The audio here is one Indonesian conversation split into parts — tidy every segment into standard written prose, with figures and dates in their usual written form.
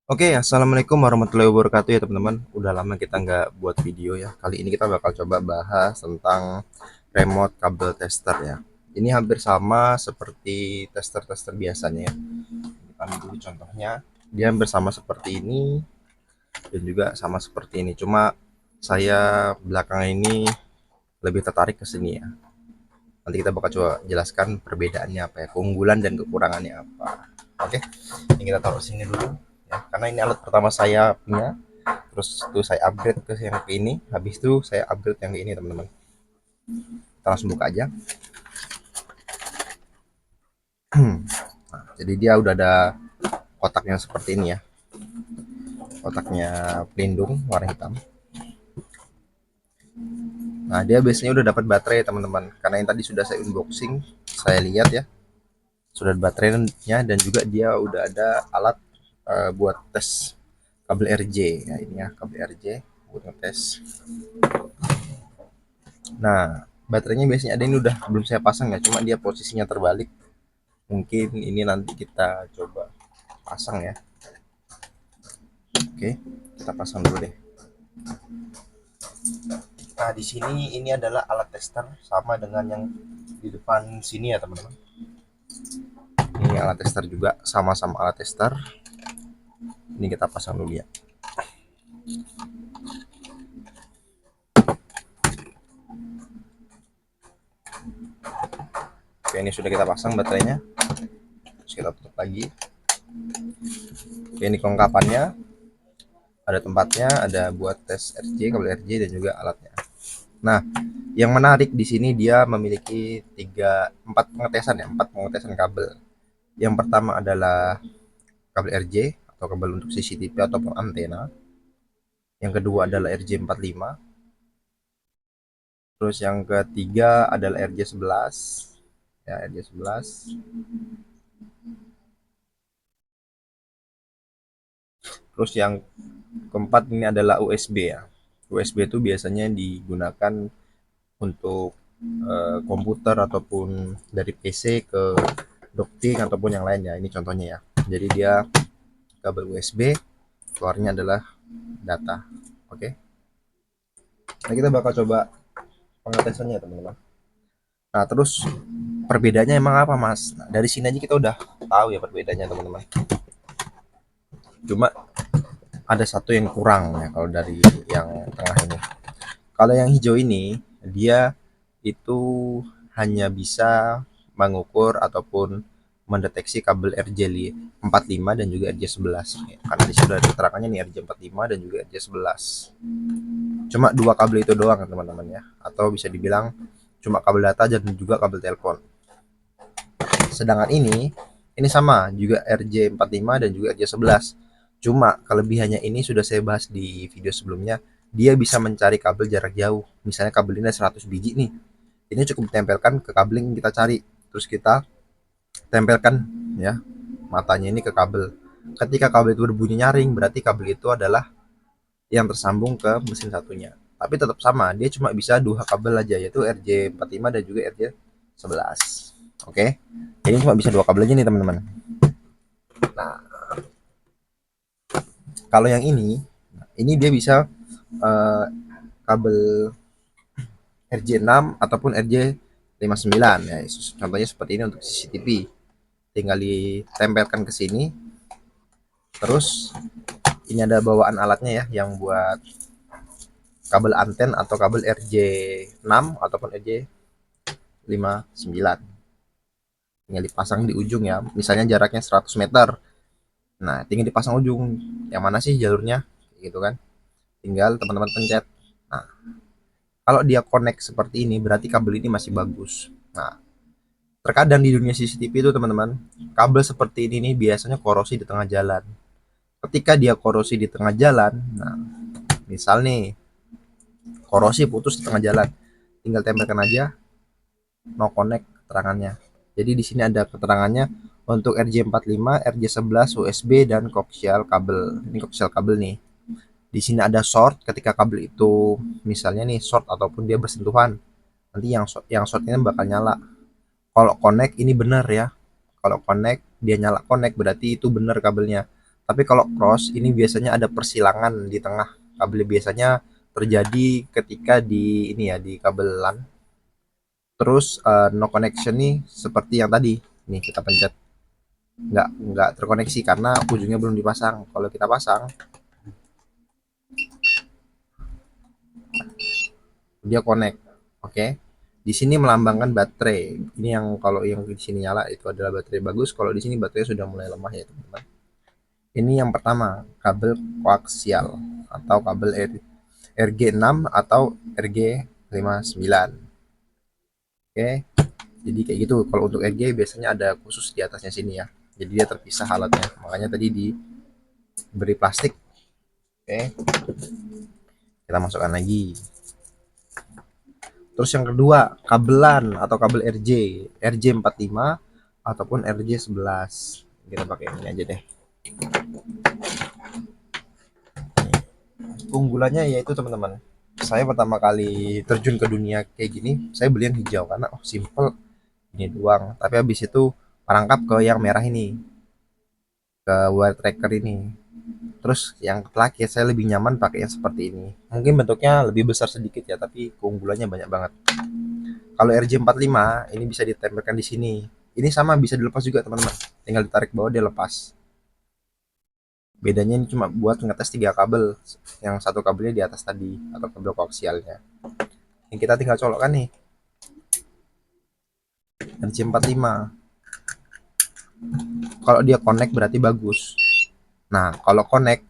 Oke, assalamualaikum warahmatullahi wabarakatuh ya teman-teman. Udah lama kita nggak buat video ya. Kali ini kita bakal coba bahas tentang remote kabel tester ya. Ini hampir sama seperti tester-tester biasanya ya. Kita ambil dulu contohnya. Dia hampir sama seperti ini dan juga sama seperti ini. Cuma saya belakangan ini lebih tertarik ke sini ya. Nanti kita bakal coba jelaskan perbedaannya apa ya, keunggulan dan kekurangannya apa. Oke, ini kita taruh sini dulu ya. Karena ini alat pertama saya punya, terus itu saya upgrade ke yang ke ini, habis itu saya upgrade yang ke ini teman-teman. Kita langsung buka aja. Nah, jadi dia udah ada kotaknya seperti ini ya, kotaknya pelindung warna hitam. Nah, dia biasanya udah dapat baterai teman-teman, karena yang tadi sudah saya unboxing, saya lihat ya, sudah ada baterainya dan juga dia udah ada alat buat tes kabel RJ ya. Ini ya kabel RJ buat ngetes. Nah, baterainya biasanya ada, ini udah belum saya pasang ya, cuma dia posisinya terbalik. Mungkin ini nanti kita coba pasang ya. Oke, kita pasang dulu deh. Nah, di sini ini adalah alat tester sama dengan yang di depan sini ya, teman-teman. Ini alat tester juga, sama-sama alat tester. Ini kita pasang dulu ya. Oke, ini sudah kita pasang baterainya. Terus kita tutup lagi. Oke, ini kelengkapannya. Ada tempatnya, ada buat tes RJ, kabel RJ dan juga alatnya. Nah, yang menarik di sini dia memiliki empat pengetesan ya, empat pengetesan kabel. Yang pertama adalah kabel RJ atau kabel untuk CCTV ataupun antena. Yang kedua adalah RJ45. Terus yang ketiga adalah RJ11. Ya, RJ11. Terus yang keempat ini adalah USB ya. USB itu biasanya digunakan untuk komputer ataupun dari PC ke docking ataupun yang lainnya. Ini contohnya ya. Jadi dia kabel USB, keluarnya adalah data. Oke. Nah, kita bakal coba pengetesannya teman-teman. Nah, terus perbedaannya emang apa mas? Nah, dari sini aja kita udah tahu ya perbedaannya teman-teman. Cuma ada satu yang kurang ya kalau dari yang tengah ini. Kalau yang hijau ini dia itu hanya bisa mengukur ataupun mendeteksi kabel RJ45 dan juga RJ11 karena di sudah keterangannya nih RJ45 dan juga RJ11. Cuma dua kabel itu doang teman-teman ya, atau bisa dibilang cuma kabel data dan juga kabel telepon. Sedangkan ini sama juga RJ45 dan juga RJ11. Cuma kelebihannya ini sudah saya bahas di video sebelumnya, dia bisa mencari kabel jarak jauh. Misalnya kabel ini 100 biji nih, ini cukup ditempelkan ke kabel yang kita cari, terus kita tempelkan ya matanya ini ke kabel. Ketika kabel itu berbunyi nyaring, berarti kabel itu adalah yang tersambung ke mesin satunya. Tapi tetap sama, dia cuma bisa dua kabel aja, yaitu RJ45 dan juga RJ11. Oke, ini cuma bisa dua kabel aja nih teman-teman. Nah, kalau yang ini dia bisa uh, kabel RJ6 ataupun RJ59 ya. Contohnya seperti ini untuk CCTV. Tinggal ditempelkan ke sini. Terus ini ada bawaan alatnya ya yang buat kabel anten atau kabel RJ6 ataupun RJ59. Tinggal dipasang di ujung ya. Misalnya jaraknya 100 meter. Nah, tinggal dipasang ujung. Yang mana sih jalurnya? Gitu kan. Tinggal teman-teman pencet. Nah, kalau dia connect seperti ini berarti kabel ini masih bagus. Nah, terkadang di dunia CCTV itu teman-teman, kabel seperti ini nih biasanya korosi di tengah jalan. Ketika dia korosi di tengah jalan, nah misal nih korosi putus di tengah jalan, tinggal tempelkan aja no connect keterangannya. Jadi di sini ada keterangannya untuk RJ45, RJ11, USB dan koaksial kabel. Ini koaksial kabel nih. Di sini ada short ketika kabel itu misalnya nih short ataupun dia bersentuhan. Nanti yang short ini bakal nyala. Kalau connect ini benar ya. Kalau connect dia nyala connect berarti itu benar kabelnya. Tapi kalau cross ini biasanya ada persilangan di tengah kabel, biasanya terjadi ketika di ini ya, di kabel LAN. Terus no connection nih seperti yang tadi. Nih kita pencet, nggak terkoneksi karena ujungnya belum dipasang. Kalau kita pasang, dia connect. Oke. Di sini melambangkan baterai. Ini yang kalau yang di sini nyala itu adalah baterai bagus. Kalau di sini baterai sudah mulai lemah ya teman-teman. Ini yang pertama, kabel koaksial atau kabel RG6 atau RG59. Oke. Jadi kayak gitu. Kalau untuk RG biasanya ada khusus di atasnya sini ya. Jadi dia terpisah alatnya. Makanya tadi diberi plastik. Oke. Kita masukkan lagi. Terus yang kedua, kabelan atau kabel RJ, RJ45 ataupun RJ11. Kita pakai ini aja deh. Keunggulannya yaitu teman-teman, saya pertama kali terjun ke dunia kayak gini, saya beli yang hijau karena oh simple, ini doang. Tapi habis itu merangkap ke yang merah ini, ke wire tracker ini. Terus yang terakhir saya lebih nyaman pakai yang seperti ini. Mungkin bentuknya lebih besar sedikit ya, tapi keunggulannya banyak banget. Kalau RJ45 ini bisa ditempelkan di sini. Ini sama bisa dilepas juga teman-teman. Tinggal ditarik bawah dia lepas. Bedanya ini cuma buat ngetes 3 kabel. Yang satu kabelnya di atas tadi atau kabel koaksialnya. Ini kita tinggal colokkan nih. RJ45. Kalau dia connect berarti bagus. Nah, kalau connect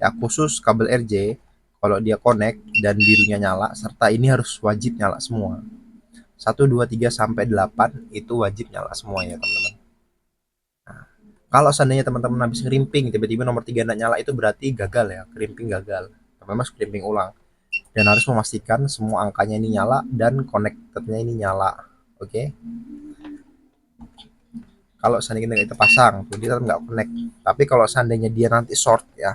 ya khusus kabel RJ, kalau dia connect dan birunya nyala serta ini harus wajib nyala semua. 1, 2, 3 sampai 8 itu wajib nyala semua ya teman-teman. Kalau seandainya teman-teman habis ngerimping tiba-tiba nomor 3 nggak nyala itu berarti gagal ya, krimping gagal. Teman-teman harus krimping ulang dan harus memastikan semua angkanya ini nyala dan connectednya ini nyala. Oke. Kalau seandainya kita pasang, tuh dia tetap nggak connect. Tapi kalau seandainya dia nanti short ya,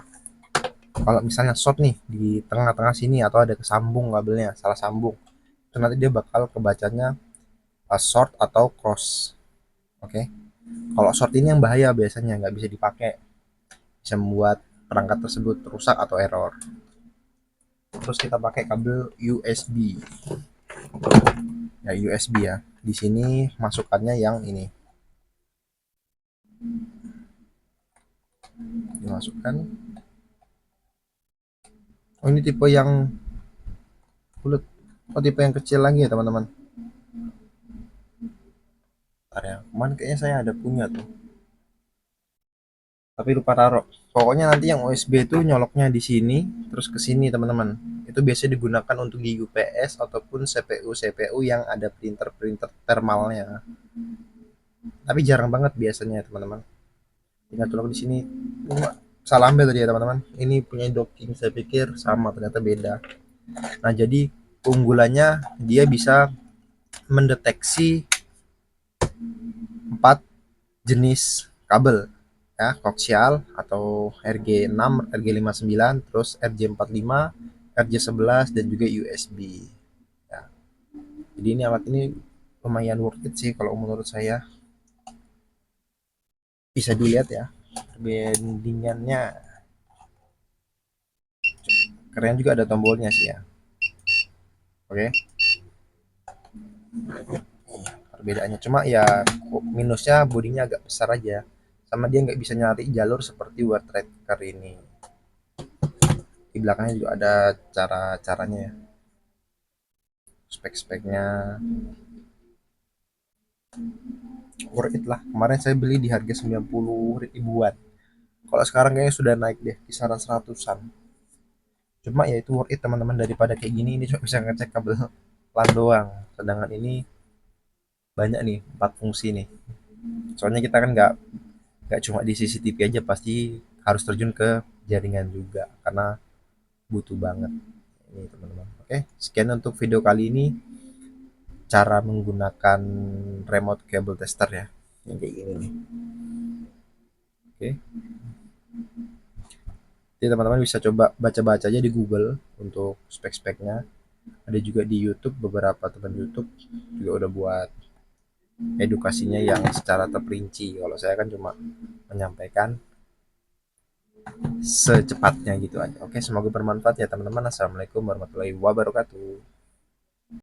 kalau misalnya short nih di tengah-tengah sini atau ada kesambung kabelnya, salah sambung, itu nanti dia bakal kebacanya short atau cross. Oke. Kalau short ini yang bahaya biasanya nggak bisa dipakai, bisa membuat perangkat tersebut rusak atau error. Terus kita pakai kabel USB. Ya USB ya. Di sini masukannya yang ini. Dimasukkan. Oh ini tipe yang bulat. Oh tipe yang kecil lagi ya teman-teman. Bentar ya. Kemarin kayaknya saya ada punya tuh. Tapi lupa taruh. Pokoknya nanti yang USB itu nyoloknya di sini, terus ke sini teman-teman. Itu biasanya digunakan untuk di UPS ataupun CPU yang ada printer thermalnya. Tapi jarang banget biasanya teman-teman. Tinggal colok di sini. Salah ambil tadi ya teman-teman. Ini punya docking, saya pikir sama, ternyata beda. Nah jadi keunggulannya dia bisa mendeteksi 4 jenis kabel ya, koaksial atau RG6, RG59, terus RJ45, RJ11 dan juga USB ya. Jadi ini alat ini lumayan worth it sih kalau menurut saya. Bisa dilihat ya perbandingannya, keren juga, ada tombolnya sih ya. Oke. Perbedaannya cuma ya minusnya bodinya agak besar aja, sama dia nggak bisa nyari jalur seperti wire tracker ini. Di belakangnya juga ada cara-caranya ya, spek-speknya. Worth it lah, kemarin saya beli di harga 90 ribuan, kalau sekarang kayaknya sudah naik deh kisaran seratusan. Cuma ya itu worth it teman-teman, daripada kayak gini ini cuma bisa ngecek kabel LAN doang, sedangkan ini banyak nih 4 fungsi nih. Soalnya kita kan nggak cuma di CCTV aja, pasti harus terjun ke jaringan juga karena butuh banget ini teman-teman. Oke, sekian untuk video kali ini, cara menggunakan remote cable tester ya, yang kayak gini nih. Oke, jadi teman-teman bisa coba baca-baca aja di Google untuk spek-speknya. Ada juga di YouTube, beberapa teman YouTube juga udah buat edukasinya yang secara terperinci. Kalau saya kan cuma menyampaikan secepatnya gitu aja. Oke, semoga bermanfaat ya teman-teman. Assalamualaikum warahmatullahi wabarakatuh.